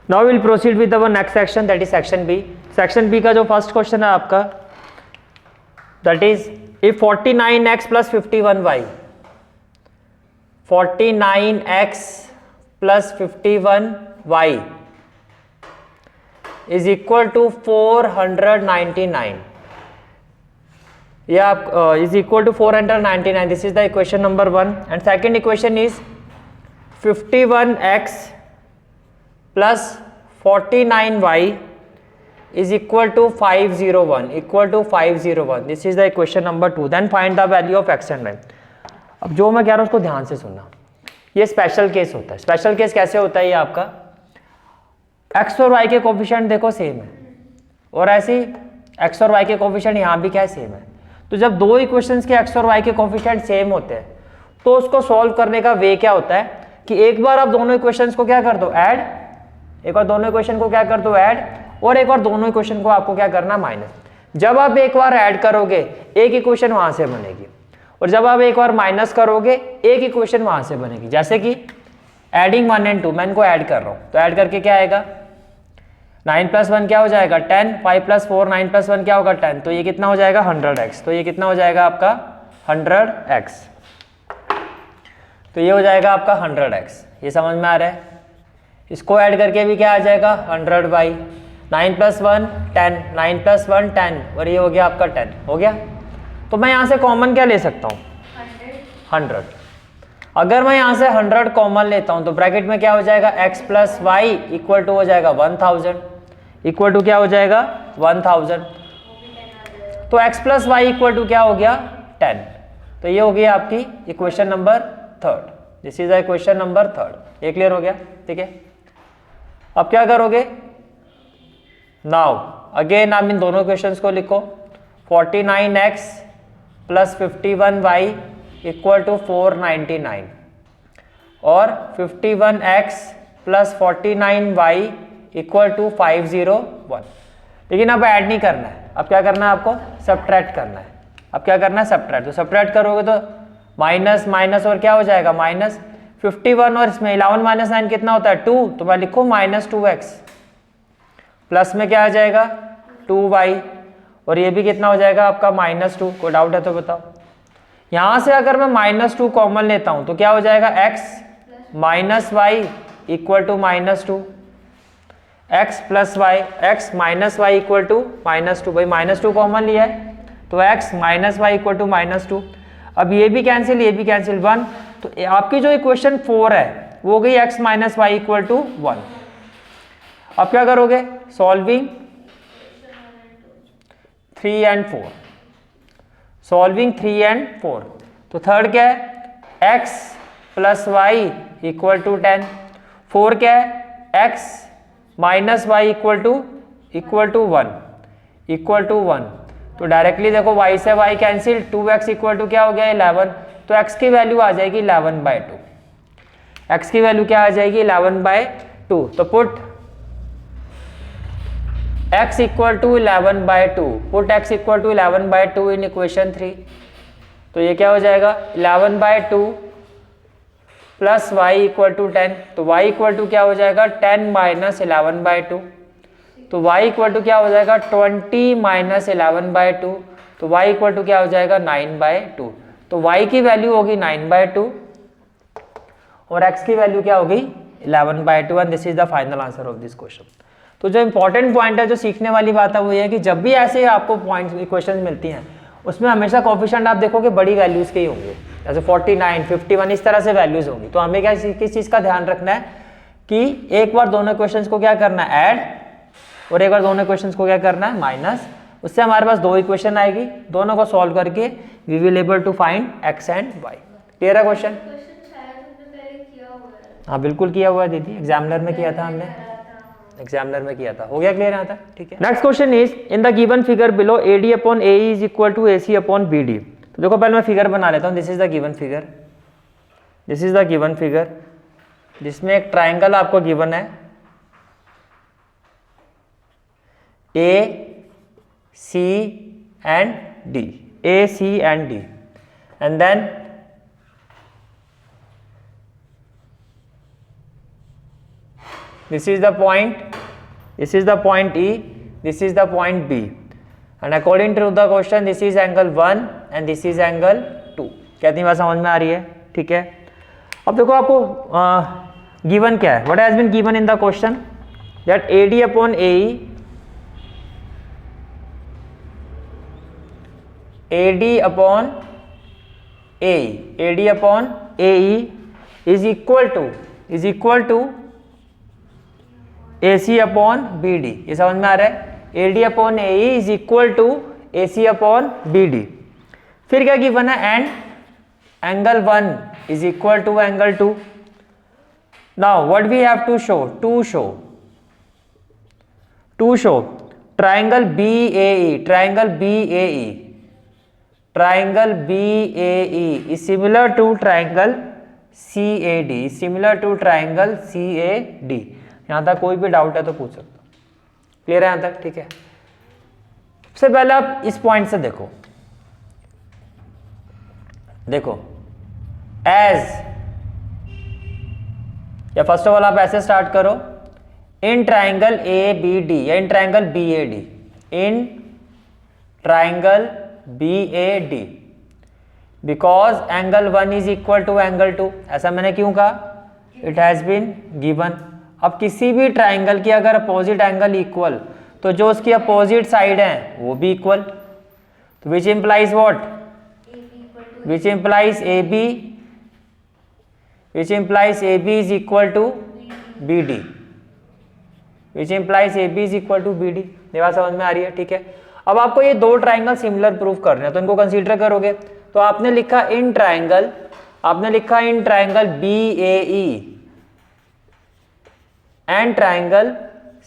Now will proceed with our next section, that is section B. Section B का जो first question है आपका, that is if 49x plus 51y, 49x plus 51y is equal to 499, या is equal to 499, this is the equation number 1। And second equation is 51x plus 49y is equal to 501, equal to 501, this is the equation number 2। then find the value of x and y। अब जो मैं कह रहा हूँ उसको ध्यान से सुनना, ये स्पेशल केस होता है। स्पेशल केस कैसे होता है, ये आपका x और y के कोफिशिएंट देखो सेम है, और ऐसे ही x और y के कोफिशिएंट यहाँ भी क्या है, सेम है। तो जब दो इक्वेशंस के x और y के कोफिशिएंट सेम होते हैं तो उसको सॉल्व करने का वे क्या होता है कि एक बार आप दोनों इक्वेशंस को क्या कर दो, ऐड, एक और दोनों इक्वेशन को क्या कर दो, ऐड, और एक और दोनों इक्वेशन को आपको क्या करना, माइनस। जब आप एक बार ऐड करोगे एक इक्वेशन वहां से बनेगी, और जब आप एक बार माइनस करोगे एक इक्वेशन वहां से बनेगी। जैसे कि एडिंग 1 and 2, मैं इनको ऐड कर रहा हूं, तो ऐड करके क्या आएगा, 9 + 1 क्या हो जाएगा, 10, 5 + 4 9 + 1 क्या होगा, 10, तो ये कितना हो जाएगा, 100x। तो ये कितना हो जाएगा आपका 100x, तो ये हो जाएगा आपका 100x। ये समझ में आ रहा है। इसको ऐड करके भी क्या आ जाएगा, 100y, 9 + 1 10, 9 + 1 10, और ये हो गया आपका 10 हो गया। तो मैं यहाँ से कॉमन क्या ले सकता हूँ, 100। अगर मैं यहाँ से 100 कॉमन लेता हूँ तो ब्रैकेट में क्या हो जाएगा, x + y इक्वल टू हो जाएगा 1000, इक्वल टू क्या हो जाएगा, 1000। तो x + y इक्वल टू क्या हो गया, 10। तो ये हो गया आपकी equation number 3, this is the equation number 3। ये क्लियर हो गया, ठीक है। अब क्या करोगे, नाउ अगेन आप इन दोनों इक्वेशंस को लिखो, 49x plus 51y equal to 499, और 51x plus 49y equal to 501। लेकिन अब ऐड नहीं करना है, अब क्या करना है आपको, सब्ट्रैक्ट करना है। अब क्या करना है, सब्ट्रैक्ट। तो सब्ट्रैक्ट करोगे तो माइनस माइनस और क्या हो जाएगा, माइनस 51, और इसमें 11 - 9 कितना होता है, 2, तो मैं लिखूँ -2x, प्लस में क्या आ जाएगा 2y, और ये भी कितना हो जाएगा आपका -2। कोई डाउट है तो बताओ। यहाँ से अगर मैं -2 कॉमन लेता हूँ तो क्या हो जाएगा, x - y equal to -2, x + y, x - y equal to -2। भाई -2 कॉमन लिया है तो x - y इक्वल टू -2। अब ये भी कैंसिल, ये भी कैंसिल, 1। तो आपकी जो इक्वेशन 4 है वो हो गई x - y इक्वल टू 1। अब क्या करोगे, सॉल्विंग 3 and 4, सॉल्विंग 3 and 4। तो थर्ड क्या है, x + y इक्वल टू 10, 4 क्या है, x - y equal to 1, equal to 1। तो डायरेक्टली देखो y से y cancel, 2x equal to क्या हो गया, 11। तो x की वैल्यू आ जाएगी 11/2, x की वैल्यू क्या आ जाएगी, 11/2। तो put x equal to 11/2, put x equal to 11/2 in equation 3। तो ये क्या हो जाएगा, 11/2 प्लस y इक्वल टू 10। तो y इक्वल टू क्या हो जाएगा, 10 - 11/2। तो y इक्वल टू क्या हो जाएगा, 20 - 11/2। तो y इक्वल टू क्या हो जाएगा, 9/2। तो y की वैल्यू होगी 9/2 और x की वैल्यू क्या होगी, 11/2। And this is the final answer of this question. तो जो इंपॉर्टेंट पॉइंट है, जो सीखने वाली बात है, वो ये है कि जब भी ऐसे आपको पॉइंट इक्वेशंस मिलती हैं उसमें हमेशा कोफिशिएंट आप देखोगे बड़ी वैल्यूज के ही होंगे, जैसे 49, 51 इस तरह से वैल्यूज होंगी। तो हमें क्या किस चीज़ का ध्यान रखना है कि एक बार दोनों इक्वेशंस को क्या करना है, ऐड, और एक बार दोनों इक्वेशंस को क्या करना है, माइनस। उससे हमारे पास दो इक्वेशन आएगी, दोनों को सॉल्व करके we will able to find x and y। Clear है क्वेश्चन? हाँ बिल्कुल किया हुआ है दीदी, एग्जामिनर में किया था हमने, एग्जामिनर में किया था। हो गया क्लियर यहाँ तक? ठीक है। Next question is in the given figure below AD/AE is equal to AC/BD। तो देखो पहले मैं फिगर बना लेता हूँ। This is the given figure, this is the given figure जिसमें एक ट्राइंगल आपको गिवन है AC and D, AC and D, and then this is the point, this is the point E, this is the point B, and according to the question this is angle 1 and this is angle 2. कितनी बात समझ में आ रही है? ठीक है. अब देखो आपको गिवन क्या है, what has been given in the question that AD upon AE, AD upon AE, AD upon AE is equal to AC upon BD. ये समझ में आ रहा है? AD upon AE is equal to AC upon BD. फिर क्या given है? And angle 1 is equal to angle 2. Now what we have to show? To show triangle BAE, triangle BAE is similar to triangle CAD, is similar to triangle CAD. यहां तक कोई भी doubt है तो पूछ सकते हो. क्लियर है यहां तक? ठीक है. सबसे पहले आप इस पॉइंट से देखो एज, या फर्स्ट ऑफ ऑल आप ऐसे स्टार्ट करो, इन ट्राइंगल ABD या in triangle BAD, in triangle BAD because angle 1 is equal to angle 2. ऐसा मैंने क्यों कहा? It has been given. अब किसी भी ट्राइंगल की अगर अपोजिट एंगल इक्वल, तो जो उसकी अपोजिट साइड है वो भी इक्वल, तो which implies what? Which implies AB is equal to BD, which implies AB is equal to BD. ये बात समझ में आ रही है? ठीक है. अब आपको ये दो ट्राइंगल सिमिलर प्रूव करने हैं, तो इनको कंसीडर करोगे. तो आपने लिखा in triangle BAE and triangle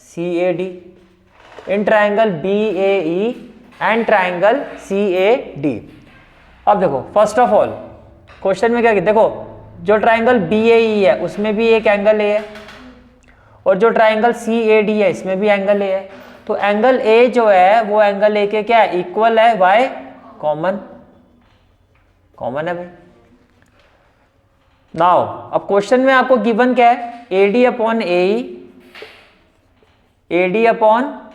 CAD, in triangle BAE and triangle CAD. अब देखो फर्स्ट ऑफ ऑल क्वेश्चन में क्या किया, देखो जो ट्राइंगल BAE है उसमें भी एक एंगल A है और जो ट्राइंगल CAD है इसमें भी एंगल A है. तो एंगल A जो है वो एंगल A के क्या है? इक्वल है. वाई? कॉमन है भाई. नाउ अब क्वेश्चन में आपको गिवन क्या है? AD upon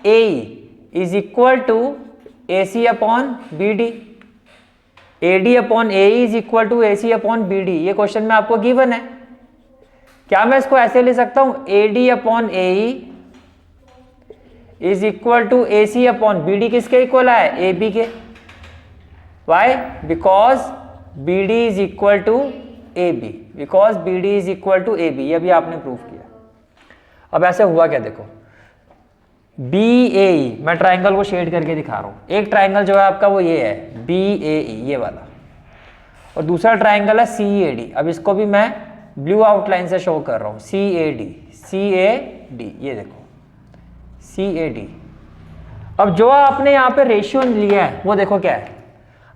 AE is equal to AC upon BD. AD upon AE is equal to AC upon BD. ये क्वेश्चन में आपको गिवन है. क्या मैं इसको ऐसे ले सकता हूं? AD upon AE is equal to AC upon BD. किसके इक्वल है? AB के. Why? Because BD is equal to AB, because BD is equal to AB. ये भी आपने प्रूव किया. अब ऐसे हुआ क्या? देखो BAE, मैं ट्राइंगल को शेड करके दिखा रहा हूं. एक ट्राइंगल जो है आपका वो ये है BAE, ये वाला, और दूसरा ट्राइंगल है CAD. अब इसको भी मैं ब्लू आउटलाइन से शो कर रहा हूं. CAD, ये देखो CAD. अब जो आपने यहाँ पे रेशियो लिया है वो देखो क्या है.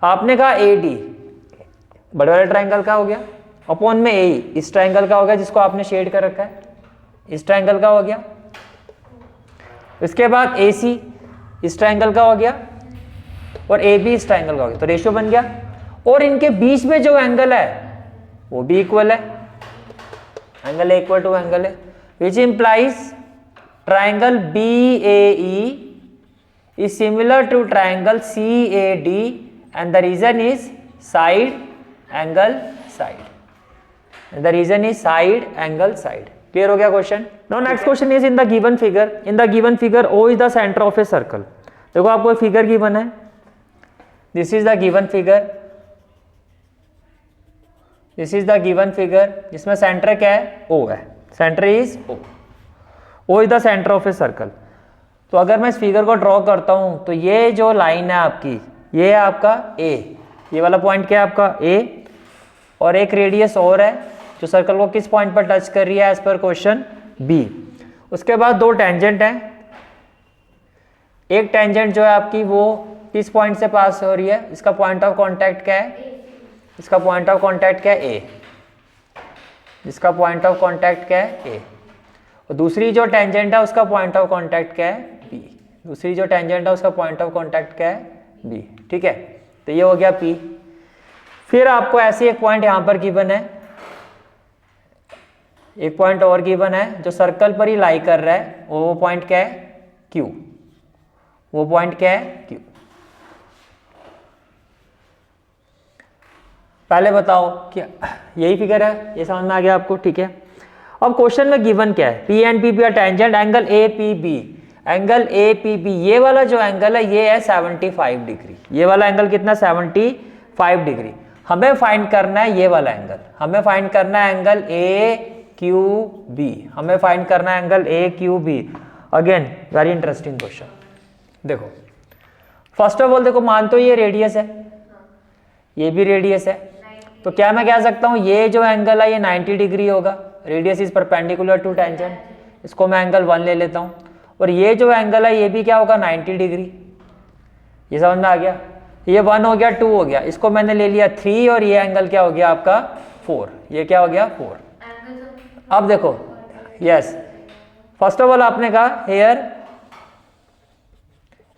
आपने कहा AD बड़े वाले ट्राइंगल का हो गया, अपॉन में AE इस ट्राइंगल का हो गया जिसको आपने शेड कर रखा है, इस ट्राइंगल का हो गया. इसके बाद AC इस ट्राइंगल का हो गया और AB इस ट्राइंगल का हो गया. तो रेशियो बन गया. और इनके बीच में जो एंगल है वो भी इक्वल है. एंगल है इक्वल टू एंगल है, which implies triangle BAE is similar to triangle CAD and the reason is side angle side. The reason is side angle side. Clear हो गया question? Now next question is in the given figure. In the given figure O is the center of a circle. देखो आपको figure given है. This is the given figure. This is the given figure जिसमें centre क्या है? O है. Center is O. O is the center of a circle. तो अगर मैं इस फिगर को ड्रॉ करता हूं तो ये जो लाइन है आपकी, ये है आपका A. ये वाला पॉइंट क्या है आपका? A. और एक रेडियस और है जो सर्कल को किस पॉइंट पर टच कर रही है एज पर क्वेश्चन B. उसके बाद दो टेंजेंट हैं. एक टेंजेंट जो है आपकी वो किस पॉइंट से पास हो रही है? इसका पॉइंट ऑफ कॉन्टैक्ट क्या है? इसका पॉइंट ऑफ कॉन्टैक्ट क्या है? A. इसका पॉइंट ऑफ कॉन्टैक्ट क्या है? A. और दूसरी जो टेंजेंट है उसका पॉइंट ऑफ कॉन्टैक्ट क्या है? B. दूसरी जो टेंजेंट है उसका पॉइंट ऑफ कॉन्टैक्ट क्या है? B. ठीक है, तो ये हो गया P. फिर आपको ऐसे एक पॉइंट यहां पर गिवन है, एक पॉइंट और गिवन है जो सर्कल पर ही लाई कर रहा है, वो पॉइंट क्या है, Q। वो पॉइंट क्या है, Q। पहले बताओ क्या यही फिगर है, ये समझ में आ गया आपको, ठीक है। अब क्वेश्चन में गिवन क्या है, P and P are tangent angle APB, angle APB ये वाला जो एंगल है ये है 75 डिग्री, ये वाला एंगल कितना 75 डिग्री। हमें फाइंड करना है ये वाला एंगल, हमें फाइंड करना है एंगल AQB, हमें फाइंड करना है angle AQB। Again very interesting question. देखो फर्स्ट ऑफ ऑल देखो, मान तो ये रेडियस है, ये भी रेडियस है, तो क्या मैं कह सकता हूँ ये जो एंगल है ये 90 डिग्री होगा, radius is perpendicular to tangent, इसको मैं एंगल 1 ले लेता हूँ। और ये जो एंगल है ये भी क्या होगा 90 डिग्री, ये समझ में आ गया। ये 1 हो गया, 2 हो गया, इसको मैंने ले लिया 3, और ये एंगल क्या हो गया आपका 4, ये क्या हो गया 4। अब देखो यस, फर्स्ट ऑफ ऑल आपने कहा here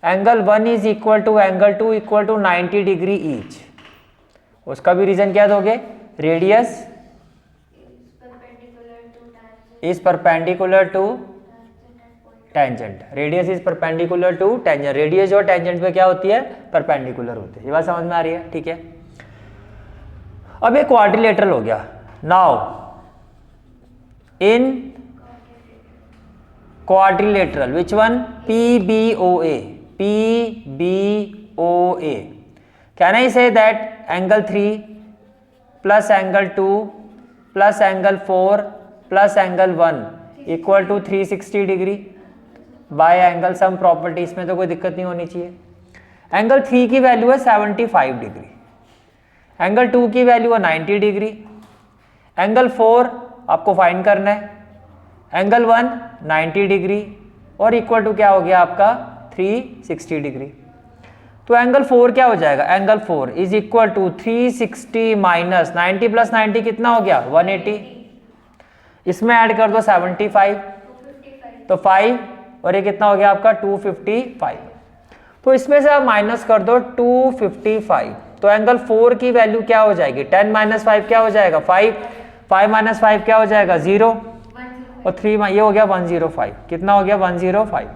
angle 1 is equal to angle 2 equal to 90 degree each. उसका भी रीजन क्या दोगे, radius is perpendicular to tangent, radius is perpendicular to tangent, radius जो टेंजेंट पे क्या होती है, परपेंडिकुलर होती है। ये बात समझ में आ रही है, ठीक है। अब ये क्वाड्रिलेटरल हो गया। Now in quadrilateral which one, PBOA, PBOA, can I say that angle 3 plus angle 2 plus angle 4 plus angle 1 equal to 360 degree by angle sum property, इसमें तो कोई दिक्कत नहीं होनी चाहिए। एंगल 3 की वैल्यू है 75 डिग्री, एंगल 2 की वैल्यू है 90 डिग्री, एंगल 4 आपको फाइंड करना है, एंगल 1 90 डिग्री और इक्वल टू क्या हो गया आपका 360 डिग्री। तो एंगल 4 क्या हो जाएगा, angle 4 is equal to 360 minus 90 plus 90 कितना हो गया 180, इसमें ऐड कर दो 75 तो 5 और ये कितना हो गया आपका 255। तो इसमें से आप माइनस कर दो 255, तो एंगल 4 की वैल्यू क्या हो जाएगी 10 माइनस 5 क्या हो जाएगा 5, 5 माइनस 5 क्या हो जाएगा 0 और 3 ये हो गया 105, कितना हो गया 105।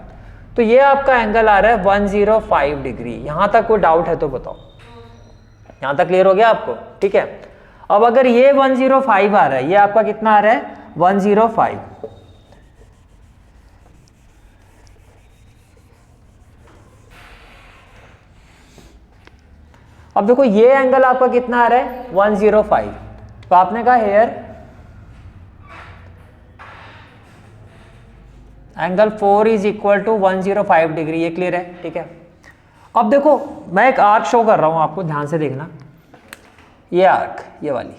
तो ये आपका एंगल आ रहा है 105 डिग्री। यहां तक कोई डाउट है तो बताओ, यहां तक क्लियर हो गया आपको, ठीक है। अब अगर ये 105 आ रहा है, ये आपका कितना आ रहा है 105, अब देखो ये एंगल आपका कितना आ रहा है 105, तो आपने कहा here angle 4 is equal to 105 degree, ये क्लियर है, ठीक है। अब देखो मैं एक आर्क शो कर रहा हूं आपको, ध्यान से देखना, ये आर्क, ये वाली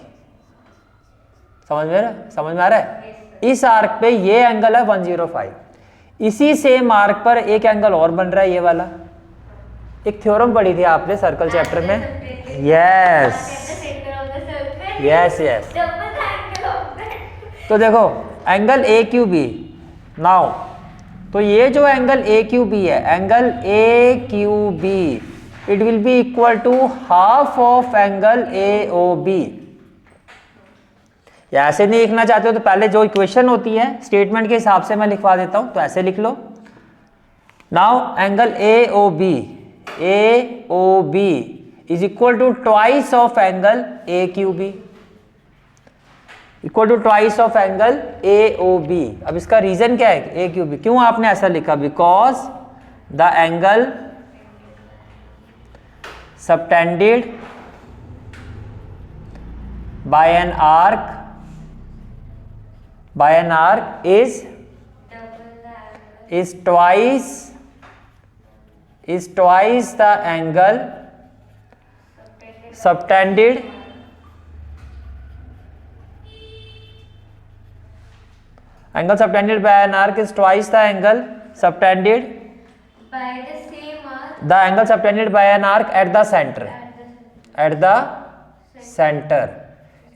समझ में आ रहा है। इस आर्क पे ये एंगल है 105, इसी सेम आर्क पर एक एंगल और बन रहा है ये वाला। एक थ्योरम पढ़ी थी आपने सर्कल चैप्टर में, यस यस यस। तो देखो एंगल AQB नाउ, तो ये जो एंगल AQB है, angle AQB it will be equal to half of angle AOB। या ऐसे नहीं लिखना चाहते हो तो पहले जो इक्वेशन होती है स्टेटमेंट के हिसाब से मैं लिखवा देता हूं, तो ऐसे लिख लो। Now angle AOB is equal to twice of angle AQB, equal to twice of angle AOB। अब इसका रीजन क्या है AQB, क्यों आपने ऐसा लिखा, because the angle subtended bye an arc is twice the angle subtended by an arc is twice the angle subtended by the same arc, the angle subtended by an arc at the center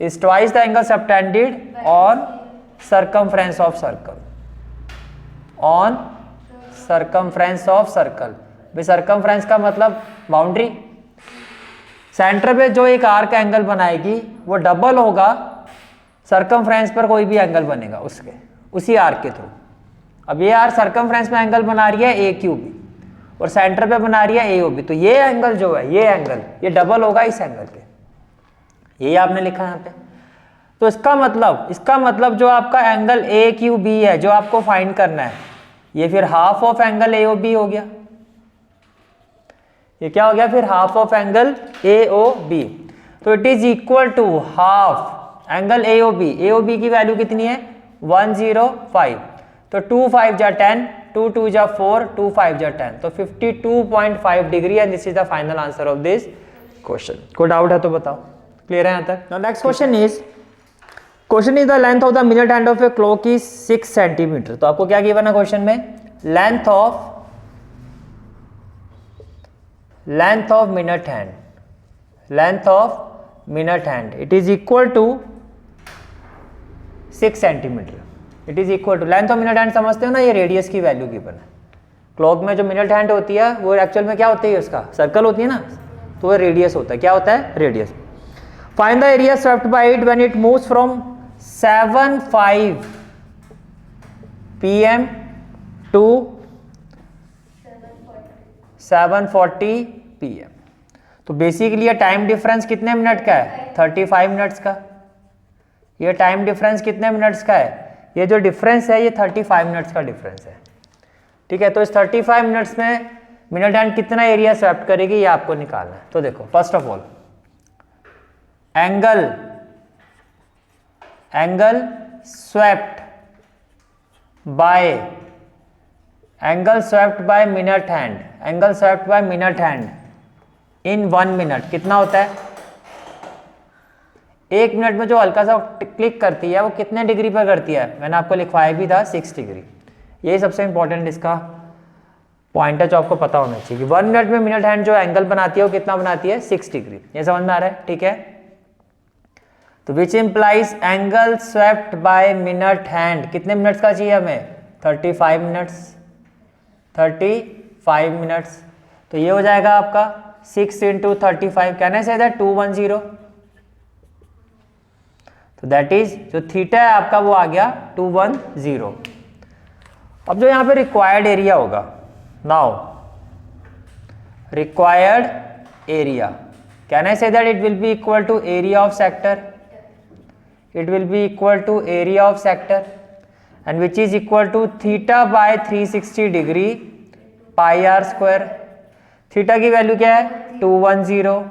is twice the angle subtended on circumference of circle, on circumference of circle। भाई circumference का मतलब boundary, centre पे जो एक arc angle बनाएगी वो double होगा circumference पर कोई भी एंगल बनेगा उसके उसी आर्क के थ्रू। अब ये आर सर्कमफ्रेंस में एंगल बना रही है ए क्यू बी और सेंटर पे बना रही है ए ओ बी, तो ये एंगल जो है ये एंगल ये डबल होगा इस एंगल के, यही आपने लिखा यहाँ पे। तो इसका मतलब जो आपका एंगल ए क्यू बी है जो आपको फाइंड करना है, ये फिर half of angle A O B हो गया। ये क्या हो गया फिर? Half of angle A O B. तो it is equal to half angle A O B. A O B की वैल्यू कितनी है? 105। तो 2 5 जा 10, 2 2 जा 4, 2 5 जा 10, तो 52.5 degree and this is the final answer of this question. कोई डाउट है तो बताओ। क्लियर है यहाँ तक? Now next question is the length of the minute hand of a clock is 6 centimetre. तो आपको क्या गिवन है क्वेश्चन में? Length of minute hand it is equal to 6 centimetre. It is equal to length of minute hand समझते हो ना, ये radius की वैल्यू गिवन है। क्लॉक में जो मिनट हैंड होती है वो एक्चुअल में क्या होती है? उसका सर्कल होती है ना, तो वो रेडियस होता है। क्या होता है? Radius. Find the area swept by it when it moves from 7:05 PM to 7:40 PM। तो बेसिकली ये टाइम डिफरेंस कितने मिनट का है? 35 मिनट्स का। ये टाइम डिफरेंस कितने मिनट्स का है? ये जो डिफरेंस है ये 35 मिनट्स का डिफरेंस है। ठीक है, तो इस 35 मिनट्स में मिनट हैंड कितना एरिया स्वेप्ट करेगी ये आपको निकालना है। तो देखो, first of all angle swept by minute hand in 1 minute कितना होता है? 1 मिनट में जो हल्का सा क्लिक करती है वो कितने डिग्री पर करती है? मैंने आपको लिखवाया भी था 6 डिग्री। यही सबसे इंपॉर्टेंट इसका पॉइंट है जो आपको पता होना चाहिए कि 1 मिनट में मिनट हैंड जो एंगल बनाती है वो कितना बनाती है? 6 डिग्री। ये समझ में आ रहा है? ठीक है, तो which implies angle swept by minute hand कितने मिनट्स का चाहिए हमें? 35 मिनट्स। तो ये हो जाएगा आपका 6 × 35, कैन आई से दैट 210। तो दैट इज जो थीटा है आपका वो आ गया 210। अब जो यहाँ पे रिक्वायर्ड एरिया होगा, now required area, can I say that it will be equal to area of sector. It will be equal to area of sector and which is equal to theta by 360 degree pi r square। Theta की value क्या है? 210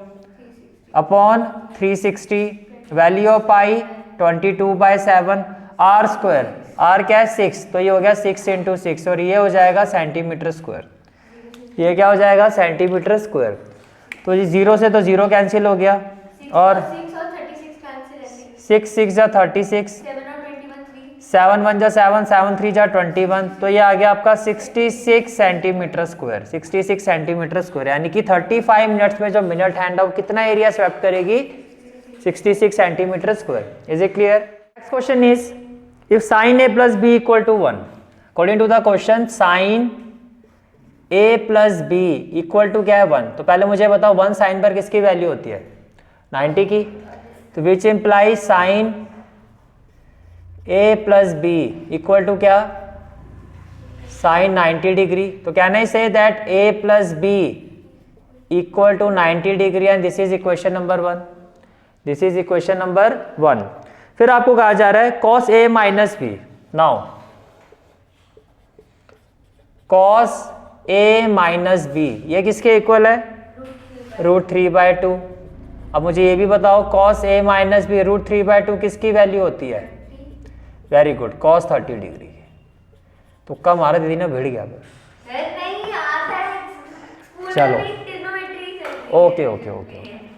upon 360, value of pi 22/7, r square, r क्या है? 6, तो ये हो गया 6 × 6 और ये हो जाएगा सेंटीमीटर स्क्वायर। ये क्या हो जाएगा? Centimetre square. तो ये 0 से तो 0 कैंसिल हो गया और 6 6 जा 36, 7 1 जा 7, 7 3 जा 21, तो ये आ गया आपका 66 सेंटीमीटर स्क्वायर। 66 सेंटीमीटर स्क्वायर यानी कि 35 मिनट्स में जो मिनट हैंड ऑफ कितना एरिया स्वेप्ट करेगी? 66 centimetre square. Is it clear? Next question is if sine a + b = 1, according to the question sine a + b = क्या है? 1। तो पहले मुझे बताओ 1 साइन पर किसकी वैल्यू होती है? 90 की। तो which imply sine a + b = क्या? Sine 90 degree. तो can I say that a + b = 90 degree and this is equation number 1। This is equation number 1। फिर आपको कहा जा रहा है cos a - b। Now cos a - b ये किसके इक्वल है? √3/2। अब मुझे ये भी बताओ cos a - b √3/2 किसकी वैल्यू होती है? वेरी गुड, cos 30 डिग्री की। तो कम आ रहा दीदी ना, भिड़ गया। चलो ओके,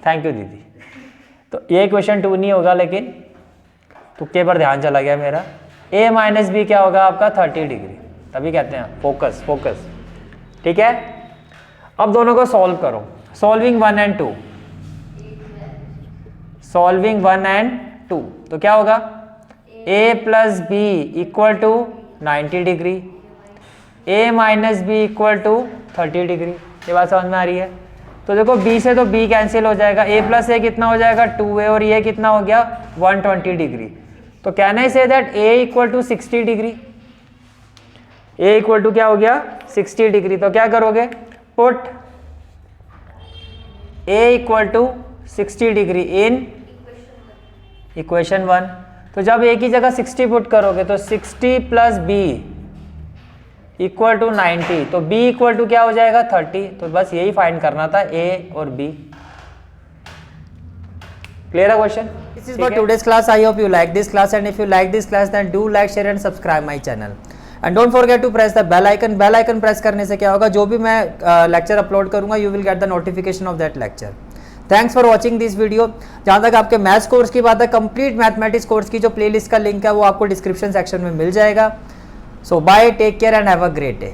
थैंक यू दीदी। तो ये क्वेश्चन 2 नहीं होगा, लेकिन तुक्के पर ध्यान चला गया मेरा। a - b क्या होगा आपका? 30 डिग्री। तभी कहते हैं फोकस। ठीक है, अब दोनों को सॉल्व करो। सॉल्विंग 1 and 2, सॉल्विंग 1 and 2, तो क्या होगा? a + b = 90 degree, a - b = 30 degree. ये बात समझ में आ रही है? तो देखो b से तो b कैंसिल हो जाएगा, a + a कितना हो जाएगा? 2a और ये कितना हो गया? 120 डिग्री। तो can I say that A equal to 60 degree, A equal to क्या हो गया 60 डिग्री। तो क्या करोगे, put A equal to 60 degree in equation 1। तो जब ए की जगह 60 पुट करोगे तो 60 प्लस बी इक्वल टू 90, तो b इक्वल टू क्या हो जाएगा 30। तो बस यही फाइंड करना था, a और b। Clear a question? This is for today's class. I hope you like this class, and if you like this class then do like, share and subscribe my channel. And don't forget to press the bell icon. Bell icon press करने से क्या होगा, जो भी मैं lecture upload करूँगा you will get the notification of that lecture. Thanks for watching this video. जहाँ तक आपके मैथ्स कोर्स की बात है, कंप्लीट मैथमेटिक्स कोर्स की जो प्लेलिस्ट का लिंक है वो आपको डिस्क्रिप्शन सेक्शन में मिल जाएगा। So bye, take care and have a great day.